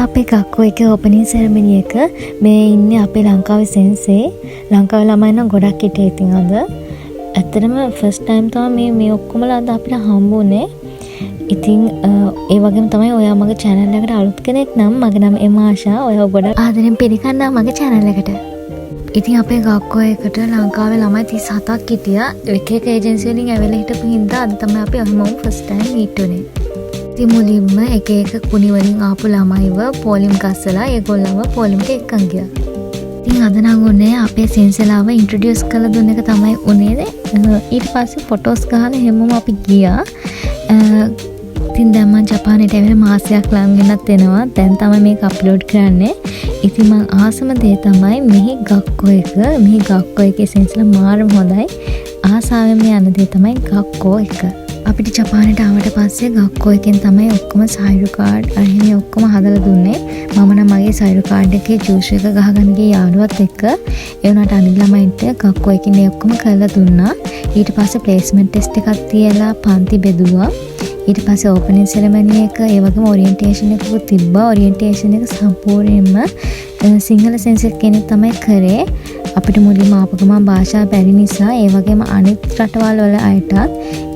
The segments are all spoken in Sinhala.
අපේ ගක්කෝ එකේ ඕපනින් සෙරමනි එක මේ ඉන්නේ අපේ ලංකාවේ සෙන්සේ. ලංකාවේ ළමයි නම් ගොඩක් හිටියේ ඉතින් අද. ඇත්තටම ෆස්ට් ටයිම් තමයි මේ ඔක්කොමලා අද අපිට හම්බුනේ. ඉතින් ඒ වගේම තමයි ඔයා මගේ channel එකට අලුත් කෙනෙක් නම් මගේ නම එමාෂා. ඔයා ගොඩක් ආදරෙන් පිළිගන්නවා මගේ channel එකට. ඉතින් අපේ ගක්කෝ එකට ලංකාවේ ළමයි 37ක් හිටියා. එක එක ඒජන්සි වලින් ඇවිල්ලා හිටපු හින්දා අද තමයි අපි හැමෝම ෆස්ට් ටයිම් මීට් වුනේ. ඉතින් මුලින්ම එක එක කුණි වලින් ආපු ළමයිව පොලිම් ගස්සලා ඒගොල්ලන්ව පොලිමට එක්කන් ගියා. ඉතින් අද නම් උනේ අපේ සෙන්සලාව ඉන්ට්‍රොඩියුස් කරලා දුන්න එක තමයි උනේ. ඊට පස්සේ ෆොටෝස් ගහලා හැමෝම අපි ගියා. ඉතින් දැන් මම ජපානයට ඇවිල්ලා මාසයක් ලඟ වෙනත් වෙනවා. දැන් තමයි මේක අප්ලෝඩ් කරන්නේ. ඉතින් මම ආසම දේ තමයි මෙහි ගක්කෝ එක. මෙහි ගක්කෝ එකේ සෙන්සලා මාරම හොඳයි. ආසාවෙන්ම යන දේ තමයි ගක්කෝ එක. අපිට ජපානයට ආවට පස්සේ ගක්කෝ එකෙන් තමයි ඔක්කොම සයිරු කාඩ් අරගෙන ඔක්කොම හදලා දුන්නේ. මම නම් මගේ සයිරු කාඩ් එකේ ජූස් එක ගහගන්න ගිය යාළුවත් එක්ක ඒ වුණාට අනිත් ළමයින්ට ගක්කෝ එකෙන් ඒ ඔක්කොම කරලා දුන්නා. ඊට පස්සේ ප්ලේස්මන්ට් ටෙස්ට් එකක් තියලා පන්ති බෙදුවා. ඊට පස්සේ ඕපනින් සෙරමනි එක ඒ වගේම ඔරියන්ටේෂන් එකකුත් තිබ්බා. ඔරියන්ටේෂන් එක සම්පූර්ණයෙන්ම සිංහල සෙන්සර් කෙනෙක් තමයි කරේ. අපිට මුලින්ම ආපු ගමන් භාෂාව බැරි නිසා ඒ වගේම අනිත් රටවල් වල අයටත්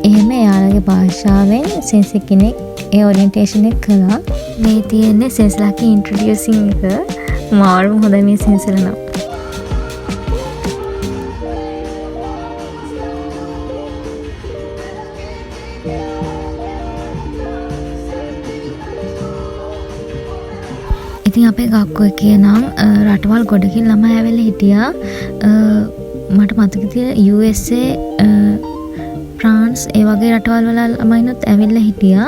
එහෙම එයාලගේ භාෂාවෙන් සෙන්සර් කෙනෙක් ඒ ඔරියන්ටේෂන් එක කළා. මේ තියෙන්නේ සෙන්සර්ලාගේ ඉන්ට්‍රොඩියුසින් එක. මාරුම හොඳයි මේ සෙන්සර් නම්. ඉතින් අපේ ගක්කෝ එකේ නම් රටවල් ගොඩකින් ළමයි ඇවිල්ලා හිටියා. මට මතක තියෙන USA ෆ්‍රාන්ස් ඒ වගේ රටවල් වල ළමයිනුත් ඇවිල්ලා හිටියා.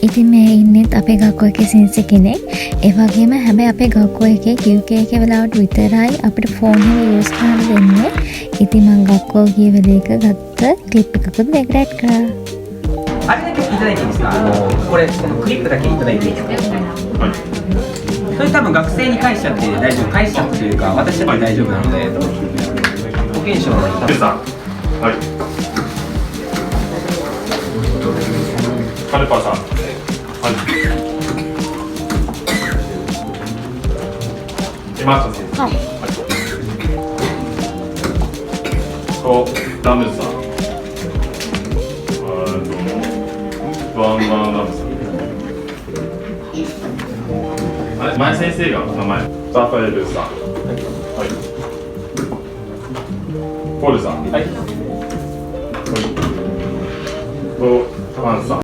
ඉතින් මේ ඉන්නෙත් අපේ ගක්කෝ එකේ සෙන්සර් කෙනෙක්. ඒ වගේම හැබැයි අපේ ගක්කෝ එකේ QK එකේ වෙලාවට විතරයි අපිට ෆෝන් එක යූස් කරන්න දෙන්නේ. ඉතින් මම ගක්කෝ ගිය වෙලේක ගත්ත ක්ලිප් එකකුත් මේකට ඇඩ් කරා. あれだけいただいていいですか？これクリップだけいただいていいですか？はい。それ多分学生に返しちゃって大丈夫、返しちゃってというか渡しちゃって大丈夫なので、保険証の多分さん。はい。カルパさん。はい。いましたね。はい。とラムさん。ワンワンラブさん。あれ前先生が名前ザファエルさん。はい。ポールさん。はい。とハンさん。